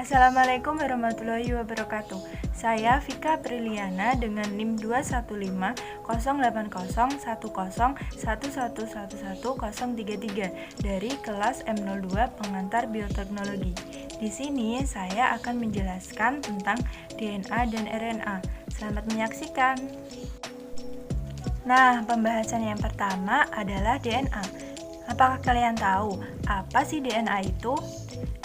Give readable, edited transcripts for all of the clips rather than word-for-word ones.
Assalamualaikum warahmatullahi wabarakatuh. Saya Vika Priliana dengan NIM 215080101111133 dari kelas M02 Pengantar Bioteknologi. Di sini saya akan menjelaskan tentang DNA dan RNA. Selamat menyaksikan. Nah, pembahasan yang pertama adalah DNA. Apakah kalian tahu apa sih DNA itu?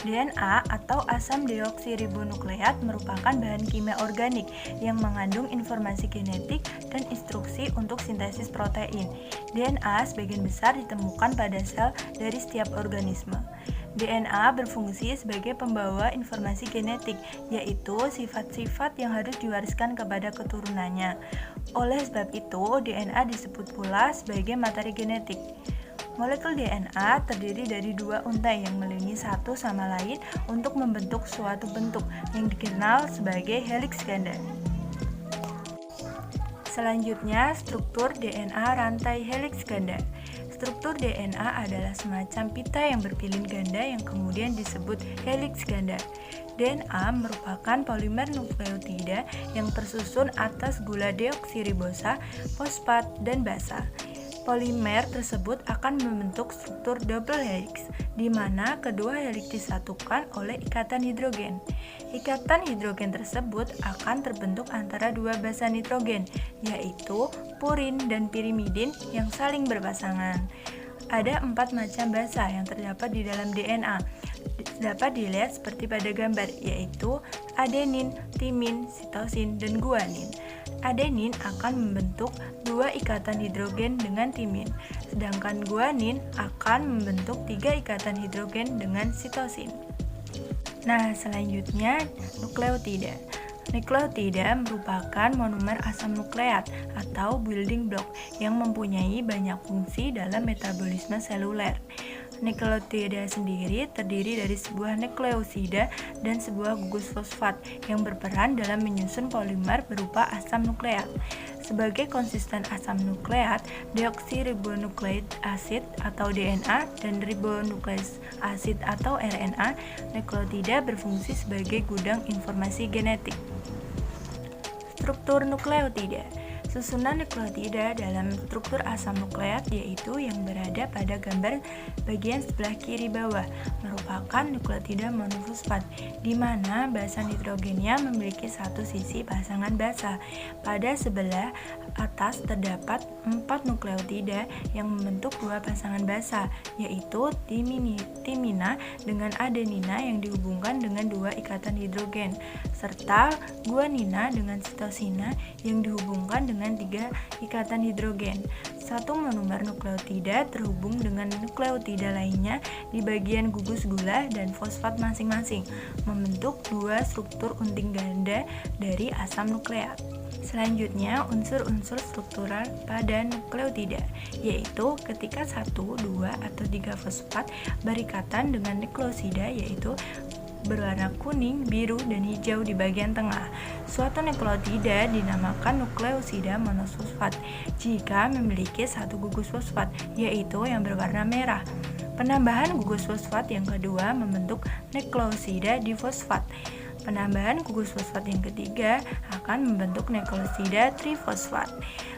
DNA atau asam deoksiribonukleat merupakan bahan kimia organik yang mengandung informasi genetik dan instruksi untuk sintesis protein. DNA sebagian besar ditemukan pada sel dari setiap organisme. DNA berfungsi sebagai pembawa informasi genetik, yaitu sifat-sifat yang harus diwariskan kepada keturunannya. Oleh sebab itu, DNA disebut pula sebagai materi genetik. Molekul DNA terdiri dari dua untai yang melindungi satu sama lain untuk membentuk suatu bentuk yang dikenal sebagai heliks ganda. Selanjutnya, struktur DNA rantai heliks ganda. Struktur DNA adalah semacam pita yang berpilin ganda yang kemudian disebut heliks ganda. DNA merupakan polimer nukleotida yang tersusun atas gula deoksiribosa, fosfat, dan basa. Polimer tersebut akan membentuk struktur double helix, di mana kedua helix disatukan oleh ikatan hidrogen. Ikatan hidrogen tersebut akan terbentuk antara dua basa nitrogen, yaitu purin dan pirimidin yang saling berpasangan. Ada 4 macam basa yang terdapat di dalam DNA. Dapat dilihat seperti pada gambar, yaitu adenin, timin, sitosin, dan guanin. Adenin akan membentuk dua ikatan hidrogen dengan timin, sedangkan guanin akan membentuk 3 ikatan hidrogen dengan sitosin. Nah, selanjutnya nukleotida. Nukleotida merupakan monomer asam nukleat atau building block yang mempunyai banyak fungsi dalam metabolisme seluler. Nukleotida sendiri terdiri dari sebuah nukleosida dan sebuah gugus fosfat yang berperan dalam menyusun polimer berupa asam nukleat. Sebagai konsisten asam nukleat, deoksiribonukleik asid atau DNA dan ribonukleik asid atau RNA, nukleotida berfungsi sebagai gudang informasi genetik. Struktur nukleotida. Susunan nukleotida dalam struktur asam nukleat yaitu yang berada pada gambar bagian sebelah kiri bawah merupakan nukleotida monofosfat, di mana basa nitrogennya memiliki satu sisi pasangan basa. Pada sebelah atas terdapat 4 nukleotida yang membentuk dua pasangan basa, yaitu timina dengan adenina yang dihubungkan dengan dua ikatan hidrogen, serta guanina dengan sitosina yang dihubungkan dengan 3 ikatan hidrogen. Satu monomer nukleotida terhubung dengan nukleotida lainnya di bagian gugus gula dan fosfat masing-masing, membentuk dua struktur unting ganda dari asam nukleat. Selanjutnya, unsur-unsur struktural pada nukleotida, yaitu ketika 1, 2, atau 3 fosfat berikatan dengan nukleosida, yaitu berwarna kuning, biru, dan hijau di bagian tengah. Suatu nukleotida dinamakan nukleosida monofosfat jika memiliki satu gugus fosfat, yaitu yang berwarna merah. Penambahan gugus fosfat yang kedua membentuk nukleosida difosfat. Penambahan gugus fosfat yang ketiga akan membentuk nukleosida trifosfat.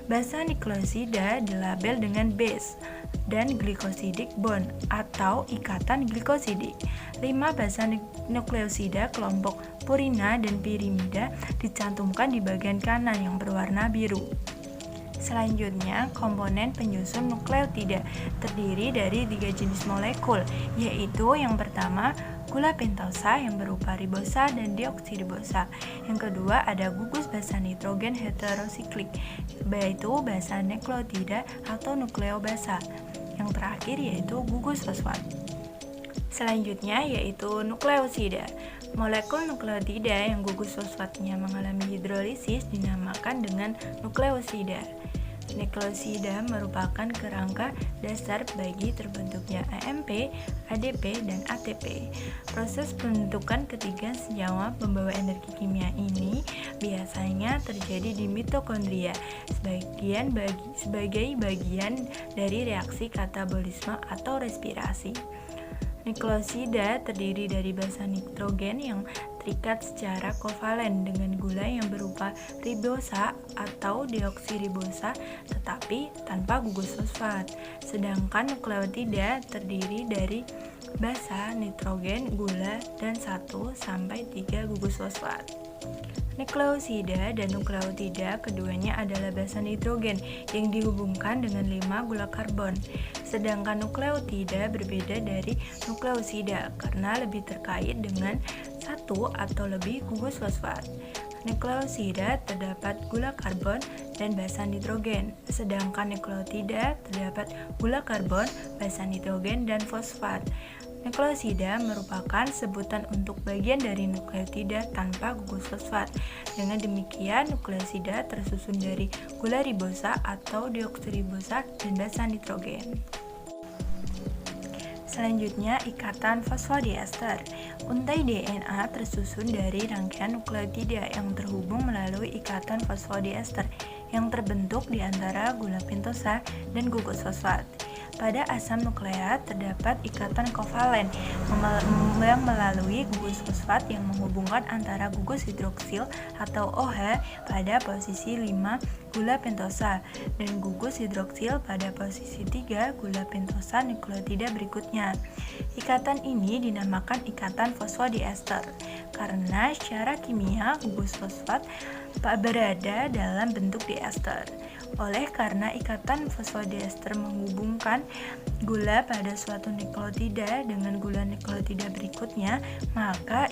Basa nukleosida dilabel dengan base dan glikosidik bond atau ikatan glikosidik. 5 basa nukleosida kelompok purina dan pirimida dicantumkan di bagian kanan yang berwarna biru. Selanjutnya, komponen penyusun nukleotida terdiri dari 3 jenis molekul, yaitu yang pertama gula pentosa yang berupa ribosa dan deoksiribosa. Yang kedua ada gugus basa nitrogen heterosiklik, yaitu basa nukleotida atau nukleobasa. Yang terakhir yaitu gugus fosfat. Selanjutnya yaitu nukleosida. Molekul nukleotida yang gugus fosfatnya mengalami hidrolisis dinamakan dengan nukleosida. Nukleosida merupakan kerangka dasar bagi terbentuknya AMP, ADP, dan ATP. Proses pembentukan ketiga senyawa pembawa energi kimia ini biasanya terjadi di mitokondria sebagai bagian dari reaksi katabolisme atau respirasi. Nukleosida terdiri dari basa nitrogen yang terikat secara kovalen dengan gula yang berupa ribosa atau deoksiribosa tetapi tanpa gugus fosfat. Sedangkan nukleotida terdiri dari basa, nitrogen, gula, dan 1-3 gugus fosfat. Nukleosida dan nukleotida keduanya adalah basa nitrogen yang dihubungkan dengan 5 gula karbon. Sedangkan nukleotida berbeda dari nukleosida karena lebih terkait dengan 1 atau lebih gugus fosfat. Nukleosida terdapat gula karbon dan basa nitrogen, sedangkan nukleotida terdapat gula karbon, basa nitrogen, dan fosfat. Nukleosida merupakan sebutan untuk bagian dari nukleotida tanpa gugus fosfat. Dengan demikian, nukleosida tersusun dari gula ribosa atau deoksiribosa dan basa nitrogen. Selanjutnya, ikatan fosfodiester. Untai DNA tersusun dari rangkaian nukleotida yang terhubung melalui ikatan fosfodiester yang terbentuk di antara gula pentosa dan gugus fosfat. Pada asam nukleat terdapat ikatan kovalen yang melalui gugus fosfat yang menghubungkan antara gugus hidroksil atau OH pada posisi 5 gula pentosa dan gugus hidroksil pada posisi 3 gula pentosa nukleotida berikutnya. Ikatan ini dinamakan ikatan fosfodiester karena secara kimia gugus fosfat berada dalam bentuk diester. Oleh karena ikatan fosfodiester menghubungkan gula pada suatu nukleotida dengan gula nukleotida berikutnya, maka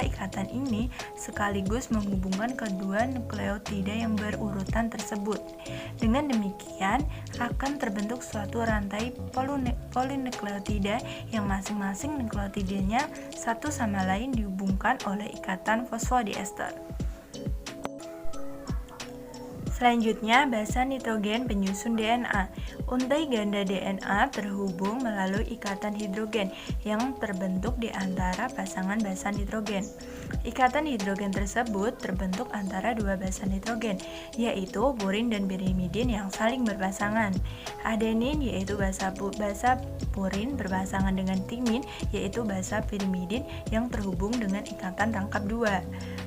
ikatan ini sekaligus menghubungkan kedua nukleotida yang berurutan tersebut. Dengan demikian, akan terbentuk suatu rantai polinukleotida yang masing-masing nukleotidanya satu sama lain dihubungkan oleh ikatan fosfodiester. Selanjutnya, basa nitrogen penyusun DNA. Untai ganda DNA terhubung melalui ikatan hidrogen yang terbentuk di antara pasangan basa nitrogen. Ikatan hidrogen tersebut terbentuk antara dua basa nitrogen, yaitu purin dan pirimidin yang saling berpasangan. Adenin yaitu basa purin berpasangan dengan timin yaitu basa pirimidin yang terhubung dengan ikatan rangkap 2.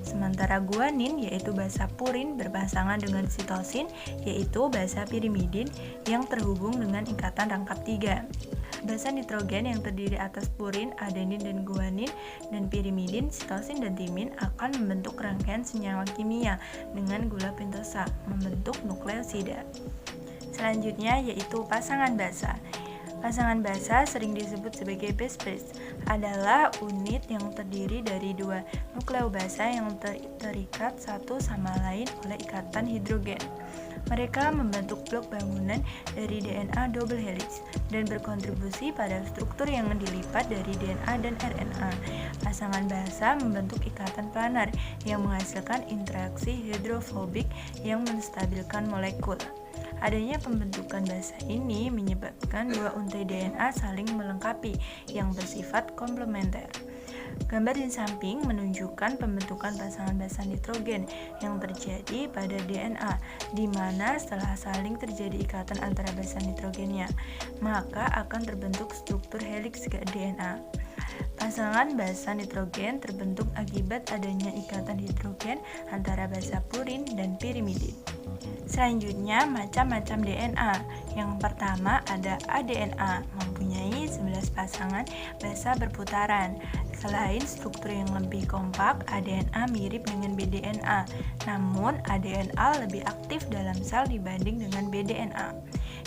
Sementara guanin yaitu basa purin berpasangan dengan sitosin yaitu basa pirimidin yang terhubung dengan ikatan rangkap 3. Basa nitrogen yang terdiri atas purin, adenin, dan guanin dan pirimidin, sitosin, dan timin akan membentuk rangkaian senyawa kimia dengan gula pentosa membentuk nukleosida. Selanjutnya yaitu pasangan basa. Pasangan basa sering disebut sebagai base pairs adalah unit yang terdiri dari dua nukleobasa yang terikat satu sama lain oleh ikatan hidrogen. Mereka membentuk blok bangunan dari DNA double helix dan berkontribusi pada struktur yang dilipat dari DNA dan RNA. Pasangan basa membentuk ikatan planar yang menghasilkan interaksi hidrofobik yang menstabilkan molekul. Adanya pembentukan basa ini menyebabkan dua untai DNA saling melengkapi yang bersifat komplementer. Gambar di samping menunjukkan pembentukan pasangan basa nitrogen yang terjadi pada DNA, di mana setelah saling terjadi ikatan antara basa nitrogennya, maka akan terbentuk struktur heliks DNA. Pasangan basa nitrogen terbentuk akibat adanya ikatan hidrogen antara basa purin dan pirimidin. Selanjutnya, macam-macam DNA. Yang pertama ada aDNA, mempunyai 11 pasangan basa berputaran. Selain struktur yang lebih kompak, aDNA mirip dengan bDNA, namun aDNA lebih aktif dalam sel dibanding dengan bDNA.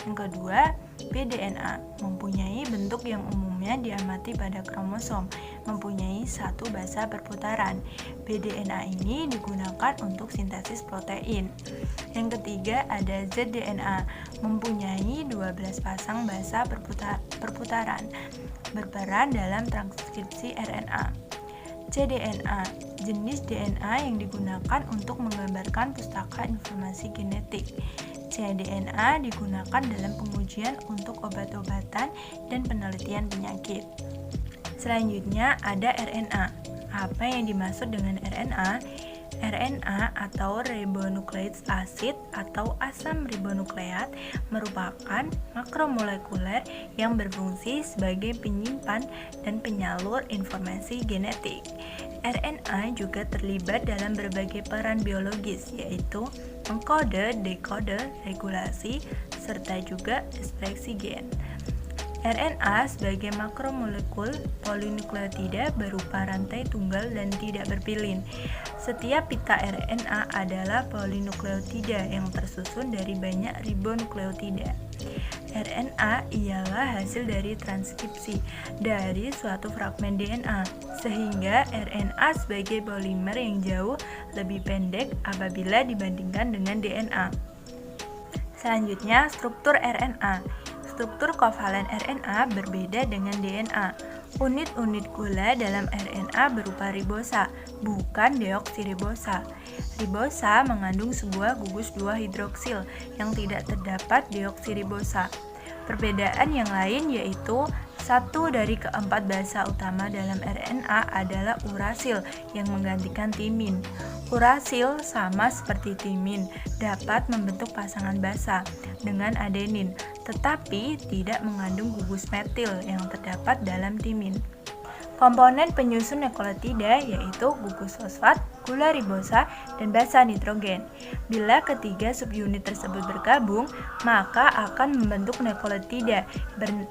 Yang kedua, bDNA mempunyai bentuk yang umumnya diamati pada kromosom, mempunyai satu basa berputaran. bDNA ini digunakan untuk sintesis protein. Yang ketiga ada zDNA, mempunyai 12 pasang basa berputaran, berperan dalam transkripsi RNA. cDNA, jenis DNA yang digunakan untuk menggambarkan pustaka informasi genetik. cDNA digunakan dalam pengujian untuk obat-obatan dan penelitian penyakit. Selanjutnya ada RNA. Apa yang dimaksud dengan RNA? RNA atau ribonucleic acid atau asam ribonukleat merupakan makromolekuler yang berfungsi sebagai penyimpan dan penyalur informasi genetik. RNA juga terlibat dalam berbagai peran biologis, yaitu mengkode, dekode, regulasi, serta juga ekspresi gen. RNA sebagai makromolekul polinukleotida berupa rantai tunggal dan tidak berpilin. Setiap pita RNA adalah polinukleotida yang tersusun dari banyak ribonukleotida. RNA ialah hasil dari transkripsi dari suatu fragmen DNA, sehingga RNA sebagai polimer yang jauh lebih pendek apabila dibandingkan dengan DNA. Selanjutnya, struktur RNA. Struktur kovalen RNA berbeda dengan DNA. Unit-unit gula dalam RNA berupa ribosa, bukan deoksiribosa. Ribosa mengandung sebuah gugus 2 hidroksil yang tidak terdapat deoksiribosa. Perbedaan yang lain yaitu satu dari keempat basa utama dalam RNA adalah urasil yang menggantikan timin. Urasil sama seperti timin, dapat membentuk pasangan basa dengan adenin, tetapi tidak mengandung gugus metil yang terdapat dalam timin. Komponen penyusun nukleotida yaitu gugus fosfat, gula ribosa, dan basa nitrogen. Bila ketiga subunit tersebut bergabung, maka akan membentuk nukleotida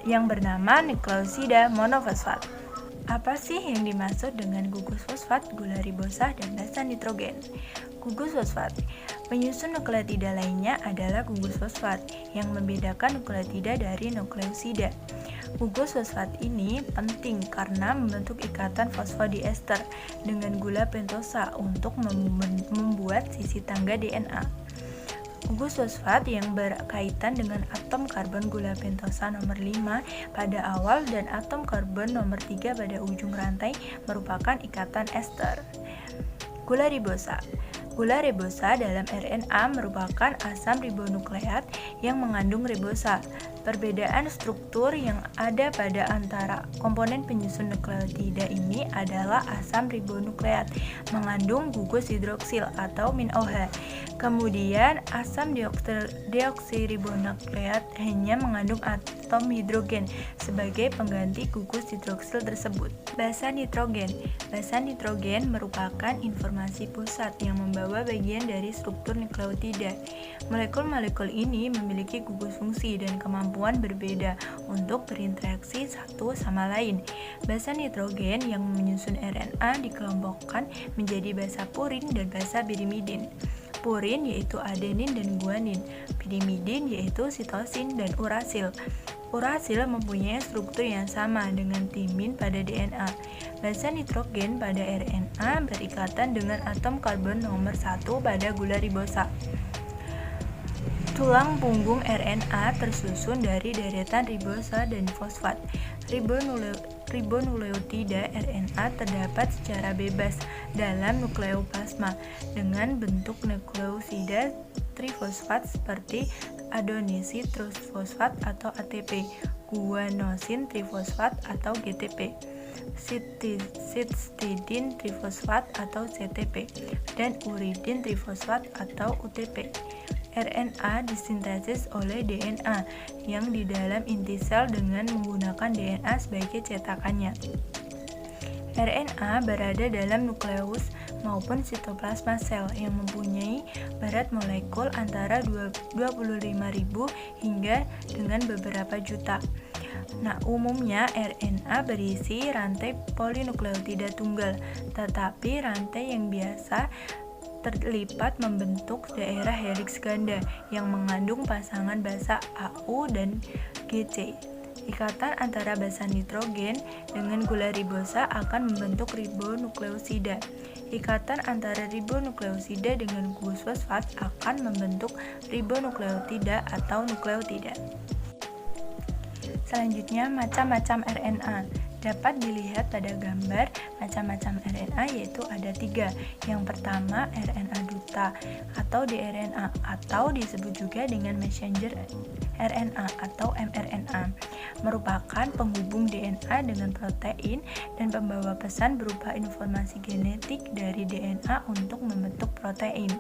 yang bernama nukleosida monofosfat. Apa sih yang dimaksud dengan gugus fosfat, gula ribosa, dan basa nitrogen? Gugus fosfat. Penyusun nukleotida lainnya adalah gugus fosfat yang membedakan nukleotida dari nukleosida. Gugus fosfat ini penting karena membentuk ikatan fosfodiester dengan gula pentosa untuk membuat sisi tangga DNA. Gugus fosfat yang berkaitan dengan atom karbon gula pentosa nomor 5 pada awal dan atom karbon nomor 3 pada ujung rantai merupakan ikatan ester. Gula ribosa. Gula ribosa dalam RNA merupakan asam ribonukleat yang mengandung ribosa. Perbedaan struktur yang ada pada antara komponen penyusun nukleotida ini adalah asam ribonukleat mengandung gugus hidroksil atau min OH. Kemudian asam deoksiribonukleat hanya mengandung atom hidrogen sebagai pengganti gugus hidroksil tersebut. Basa nitrogen. Basa nitrogen merupakan informasi pusat yang membawa bagian dari struktur nukleotida. Molekul-molekul ini memiliki gugus fungsi dan kemampuan berbeda untuk berinteraksi satu sama lain. Basa nitrogen yang menyusun RNA dikelompokkan menjadi basa purin dan basa pirimidin. Purin yaitu adenin dan guanin, pirimidin yaitu sitosin dan urasil. Urasil mempunyai struktur yang sama dengan timin pada DNA. Basa nitrogen pada RNA berikatan dengan atom karbon nomor 1 pada gula ribosa. Tulang punggung RNA tersusun dari deretan ribosa dan fosfat. Ribonukleotida RNA terdapat secara bebas dalam nukleoplasma dengan bentuk nukleosida trifosfat seperti adenosin trifosfat atau ATP, guanosin trifosfat atau GTP, cytidin trifosfat atau CTP, dan uridin trifosfat atau UTP. RNA disintesis oleh DNA yang di dalam inti sel dengan menggunakan DNA sebagai cetakannya. RNA berada dalam nukleus maupun sitoplasma sel yang mempunyai berat molekul antara 25.000 hingga dengan beberapa juta. Nah, umumnya RNA berisi rantai polinukleotida tunggal, tetapi rantai yang biasa terlipat membentuk daerah heliks ganda yang mengandung pasangan basa AU dan GC. Ikatan antara basa nitrogen dengan gula ribosa akan membentuk ribonukleosida. Ikatan antara ribonukleosida dengan gugus fosfat akan membentuk ribonukleotida atau nukleotida. Selanjutnya, macam-macam RNA. Dapat dilihat pada gambar macam-macam RNA yaitu ada 3. Yang pertama RNA duta duta atau dRNA, atau disebut juga dengan messenger RNA atau mRNA, merupakan penghubung DNA dengan protein dan pembawa pesan berupa informasi genetik dari DNA untuk membentuk protein.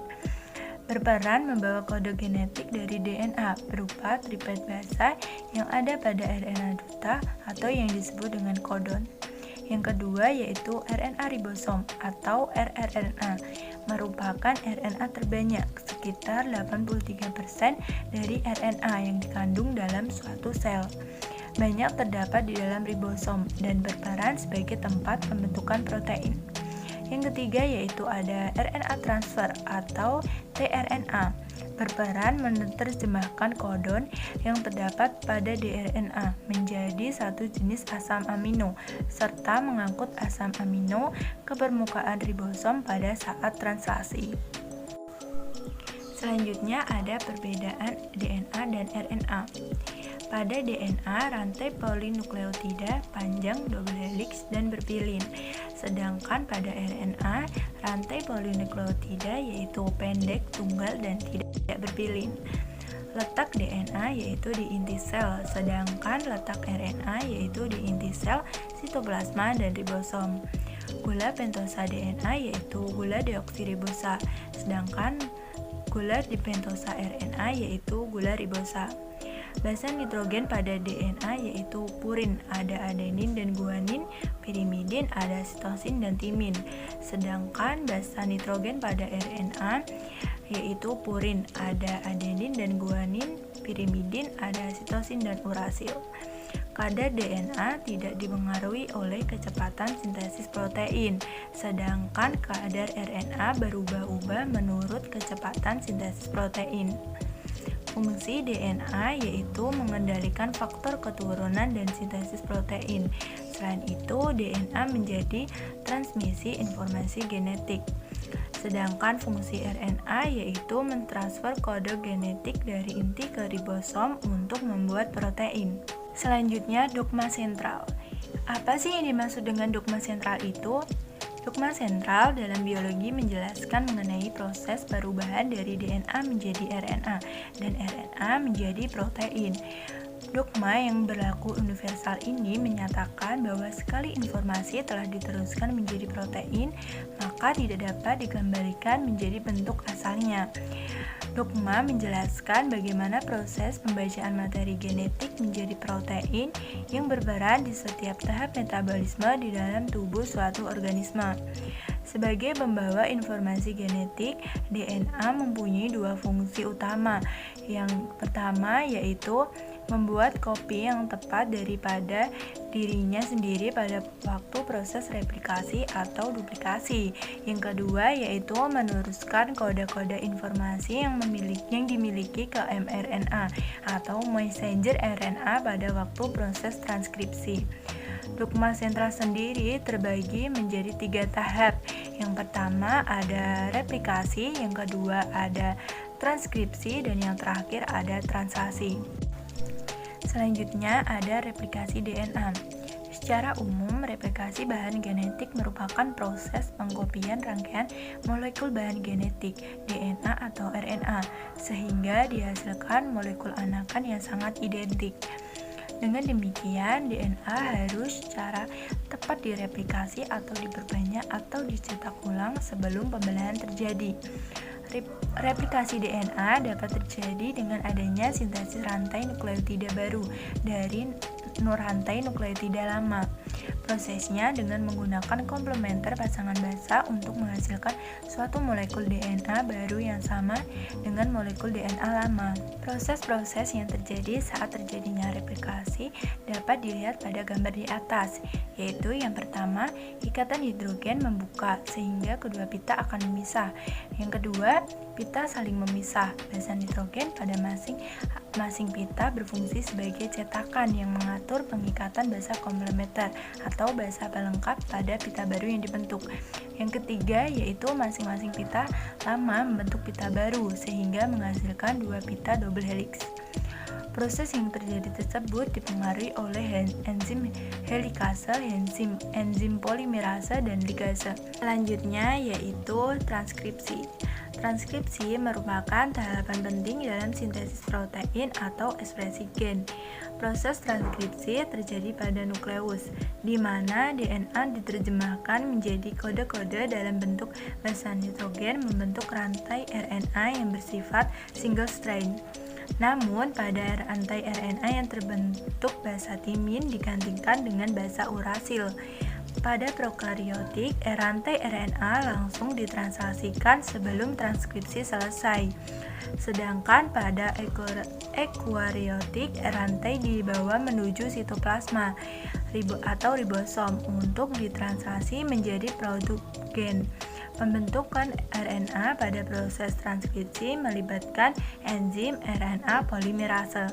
Berperan membawa kode genetik dari DNA berupa triplet basa yang ada pada RNA duta atau yang disebut dengan kodon. Yang kedua yaitu RNA ribosom atau rRNA, merupakan RNA terbanyak, sekitar 83% dari RNA yang dikandung dalam suatu sel. Banyak terdapat di dalam ribosom dan berperan sebagai tempat pembentukan protein. Yang ketiga yaitu ada RNA transfer atau tRNA, berperan menerjemahkan kodon yang terdapat pada dRNA menjadi satu jenis asam amino, serta mengangkut asam amino ke permukaan ribosom pada saat translasi. Selanjutnya ada perbedaan DNA dan RNA. Pada DNA, rantai polinukleotida panjang, double helix, dan berpilin. Sedangkan pada RNA, rantai polinukleotida yaitu pendek, tunggal, dan tidak berpilin. Letak DNA yaitu di inti sel, sedangkan letak RNA yaitu di inti sel, sitoplasma, dan ribosom. Gula pentosa DNA yaitu gula deoksiribosa, sedangkan gula dipentosa RNA yaitu gula ribosa. Basa nitrogen pada DNA yaitu purin, ada adenin dan guanin, pirimidin, ada sitosin dan timin. Sedangkan basa nitrogen pada RNA yaitu purin, ada adenin dan guanin, pirimidin, ada sitosin dan urasil. Kadar DNA tidak dipengaruhi oleh kecepatan sintesis protein, sedangkan kadar RNA berubah-ubah menurut kecepatan sintesis protein. Fungsi DNA yaitu mengendalikan faktor keturunan dan sintesis protein. Selain itu, DNA menjadi transmisi informasi genetik. Sedangkan fungsi RNA yaitu mentransfer kode genetik dari inti ke ribosom untuk membuat protein. Selanjutnya, dogma sentral. Apa sih yang dimaksud dengan dogma sentral itu? Dogma sentral dalam biologi menjelaskan mengenai proses perubahan dari DNA menjadi RNA dan RNA menjadi protein. Dogma yang berlaku universal ini menyatakan bahwa sekali informasi telah diteruskan menjadi protein, maka tidak dapat dikembalikan menjadi bentuk asalnya. Dogma menjelaskan bagaimana proses pembacaan materi genetik menjadi protein yang berperan di setiap tahap metabolisme di dalam tubuh suatu organisme. Sebagai pembawa informasi genetik, DNA mempunyai dua fungsi utama. Yang pertama yaitu membuat kopi yang tepat daripada dirinya sendiri pada waktu proses replikasi atau duplikasi. Yang kedua yaitu meneruskan kode-kode informasi yang dimiliki ke mRNA atau messenger RNA pada waktu proses transkripsi. Dogma sentral sendiri terbagi menjadi 3 tahap. Yang pertama ada replikasi, yang kedua ada transkripsi, dan yang terakhir ada translasi. Selanjutnya ada replikasi DNA. Secara umum, replikasi bahan genetik merupakan proses pengkopian rangkaian molekul bahan genetik, DNA atau RNA, sehingga dihasilkan molekul anakan yang sangat identik. Dengan demikian, DNA harus secara tepat direplikasi atau diperbanyak atau dicetak ulang sebelum pembelahan terjadi. Replikasi DNA dapat terjadi dengan adanya sintesis rantai nukleotida baru dari rantai nukleotida lama. Prosesnya dengan menggunakan komplementer pasangan basa untuk menghasilkan suatu molekul DNA baru yang sama dengan molekul DNA lama. Proses-proses yang terjadi saat terjadinya replikasi dapat dilihat pada gambar di atas, yaitu yang pertama, ikatan hidrogen membuka sehingga kedua pita akan memisah. Yang kedua, pita saling memisah. Basa nitrogen pada masing pita berfungsi sebagai cetakan yang mengatur pengikatan basa komplementer atau basa pelengkap pada pita baru yang dibentuk. Yang ketiga yaitu masing-masing pita lama membentuk pita baru sehingga menghasilkan 2 pita double helix. Proses yang terjadi tersebut dipengaruhi oleh enzim helikase, enzim polimerase, dan ligase. Selanjutnya yaitu transkripsi. Transkripsi merupakan tahapan penting dalam sintesis protein atau ekspresi gen. Proses transkripsi terjadi pada nukleus, di mana DNA diterjemahkan menjadi kode-kode dalam bentuk basa nitrogen membentuk rantai RNA yang bersifat single strand. Namun, pada rantai RNA yang terbentuk basa timin digantikan dengan basa urasil. Pada prokariotik, rantai RNA langsung ditranslasikan sebelum transkripsi selesai. Sedangkan pada eukariotik, rantai dibawa menuju sitoplasma atau ribosom untuk ditranslasi menjadi produk gen. Pembentukan RNA pada proses transkripsi melibatkan enzim RNA polimerase.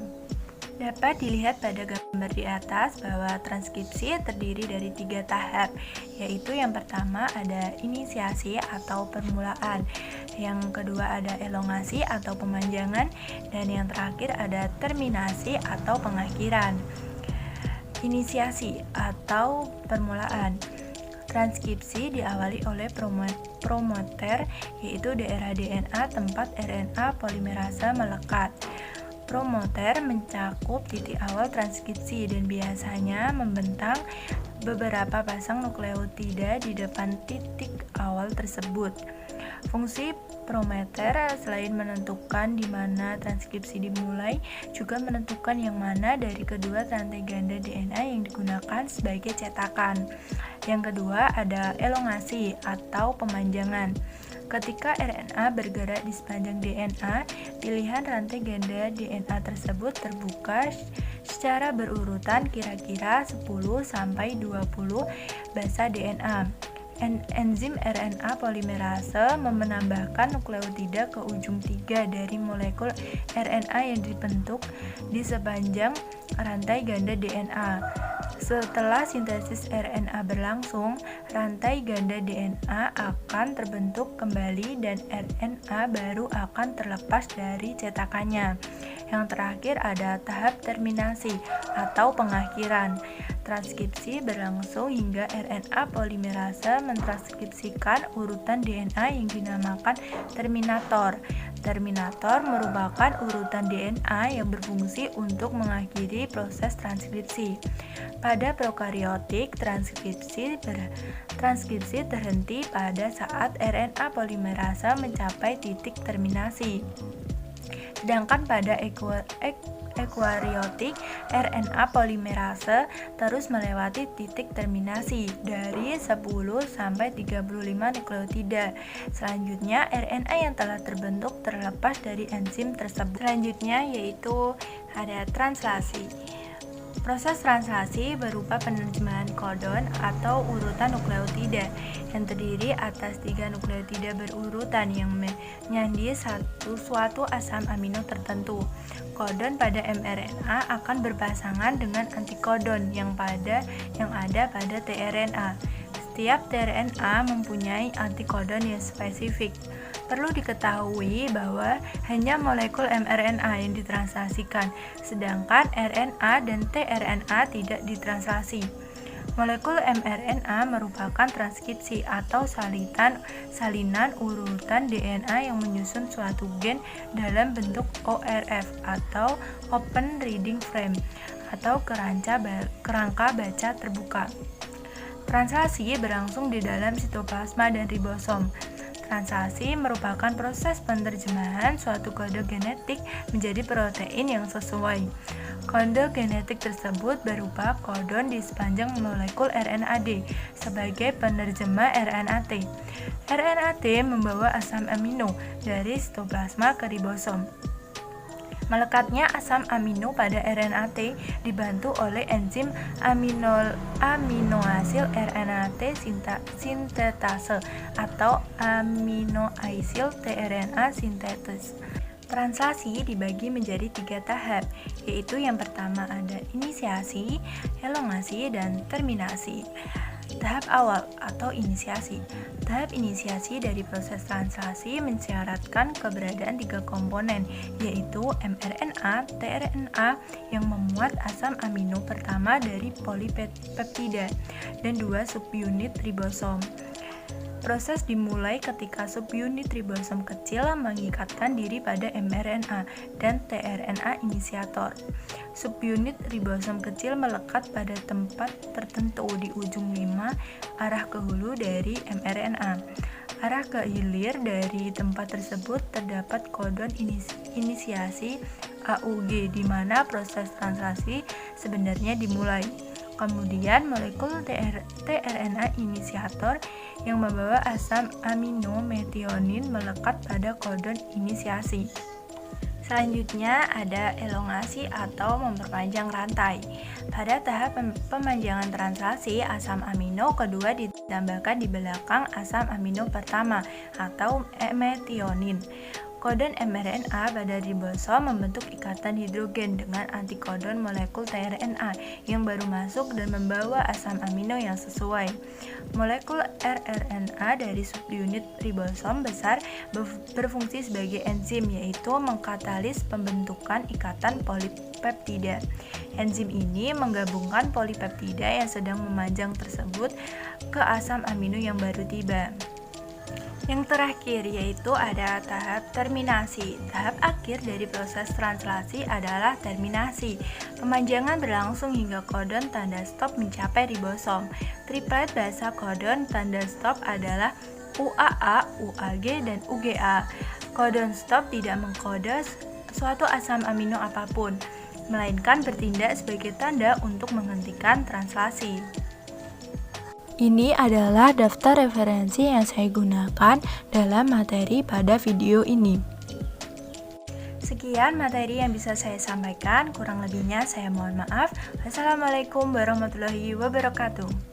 Dapat dilihat pada gambar di atas bahwa transkripsi terdiri dari 3 tahap, yaitu yang pertama ada inisiasi atau permulaan, yang kedua ada elongasi atau pemanjangan, dan yang terakhir ada terminasi atau pengakhiran. Inisiasi atau permulaan. Transkripsi diawali oleh promoter, yaitu daerah DNA tempat RNA polimerase melekat. Promoter mencakup titik awal transkripsi dan biasanya membentang beberapa pasang nukleotida di depan titik awal tersebut. Fungsi promoter selain menentukan di mana transkripsi dimulai, juga menentukan yang mana dari kedua rantai ganda DNA yang digunakan sebagai cetakan. Yang kedua ada elongasi atau pemanjangan. Ketika RNA bergerak di sepanjang DNA, pilihan rantai ganda DNA tersebut terbuka secara berurutan kira-kira 10-20 basa DNA. Enzim RNA polimerase menambahkan nukleotida ke ujung 3 dari molekul RNA yang dibentuk di sepanjang rantai ganda DNA. Setelah sintesis RNA berlangsung, rantai ganda DNA akan terbentuk kembali dan RNA baru akan terlepas dari cetakannya. Yang terakhir ada tahap terminasi atau pengakhiran. Transkripsi berlangsung hingga RNA polimerase mentranskripsikan urutan DNA yang dinamakan terminator. Terminator merupakan urutan DNA yang berfungsi untuk mengakhiri proses transkripsi. Pada prokariotik, transkripsi terhenti pada saat RNA polimerase mencapai titik terminasi. Sedangkan pada eukariotik, RNA polimerase terus melewati titik terminasi dari 10-35 nukleotida. Selanjutnya, RNA yang telah terbentuk terlepas dari enzim tersebut. Selanjutnya yaitu ada translasi. Proses translasi berupa penerjemahan kodon atau urutan nukleotida yang terdiri atas 3 nukleotida berurutan yang menyandi suatu asam amino tertentu. Kodon pada mRNA akan berpasangan dengan antikodon yang ada pada tRNA. Setiap tRNA mempunyai antikodon yang spesifik. Perlu diketahui bahwa hanya molekul mRNA yang ditranslasikan, sedangkan RNA dan tRNA tidak ditranslasi. Molekul mRNA merupakan transkripsi atau salinan urutan DNA yang menyusun suatu gen dalam bentuk ORF atau Open Reading Frame atau kerangka baca terbuka. Translasi berlangsung di dalam sitoplasma dan ribosom. Translasi merupakan proses penerjemahan suatu kode genetik menjadi protein yang sesuai. Kode genetik tersebut berupa kodon di sepanjang molekul RNAD sebagai penerjemah RNAT. RNAT membawa asam amino dari sitoplasma ke ribosom. Melekatnya asam amino pada RNAT dibantu oleh enzim aminoasil RNAT sintetase atau aminoacyl tRNA sintesis. Translasi dibagi menjadi 3 tahap, yaitu yang pertama ada inisiasi, elongasi, dan terminasi. Tahap awal atau inisiasi. Tahap inisiasi dari proses translasi mensyaratkan keberadaan 3 komponen, yaitu mRNA, tRNA yang memuat asam amino pertama dari polipeptida dan 2 subunit ribosom. Proses dimulai ketika subunit ribosom kecil mengikatkan diri pada mRNA dan tRNA inisiator. Subunit ribosom kecil melekat pada tempat tertentu di ujung 5 arah ke hulu dari mRNA. Arah ke hilir dari tempat tersebut terdapat kodon inisiasi AUG di mana proses translasi sebenarnya dimulai. Kemudian molekul tRNA inisiator yang membawa asam amino metionin melekat pada kodon inisiasi. Selanjutnya ada elongasi atau memperpanjang rantai. Pada tahap pemanjangan translasi, asam amino kedua ditambahkan di belakang asam amino pertama atau metionin. Kodon mRNA pada ribosom membentuk ikatan hidrogen dengan antikodon molekul tRNA yang baru masuk dan membawa asam amino yang sesuai. Molekul rRNA dari subunit ribosom besar berfungsi sebagai enzim, yaitu mengkatalis pembentukan ikatan polipeptida. Enzim ini menggabungkan polipeptida yang sedang memanjang tersebut ke asam amino yang baru tiba. Yang terakhir yaitu ada tahap terminasi. Tahap akhir dari proses translasi adalah terminasi. Pemanjangan berlangsung hingga kodon tanda stop mencapai ribosom. Triplet bahasa kodon tanda stop adalah UAA, UAG, dan UGA. Kodon stop tidak mengkode suatu asam amino apapun, melainkan bertindak sebagai tanda untuk menghentikan translasi. Ini adalah daftar referensi yang saya gunakan dalam materi pada video ini. Sekian materi yang bisa saya sampaikan, kurang lebihnya saya mohon maaf. Wassalamualaikum warahmatullahi wabarakatuh.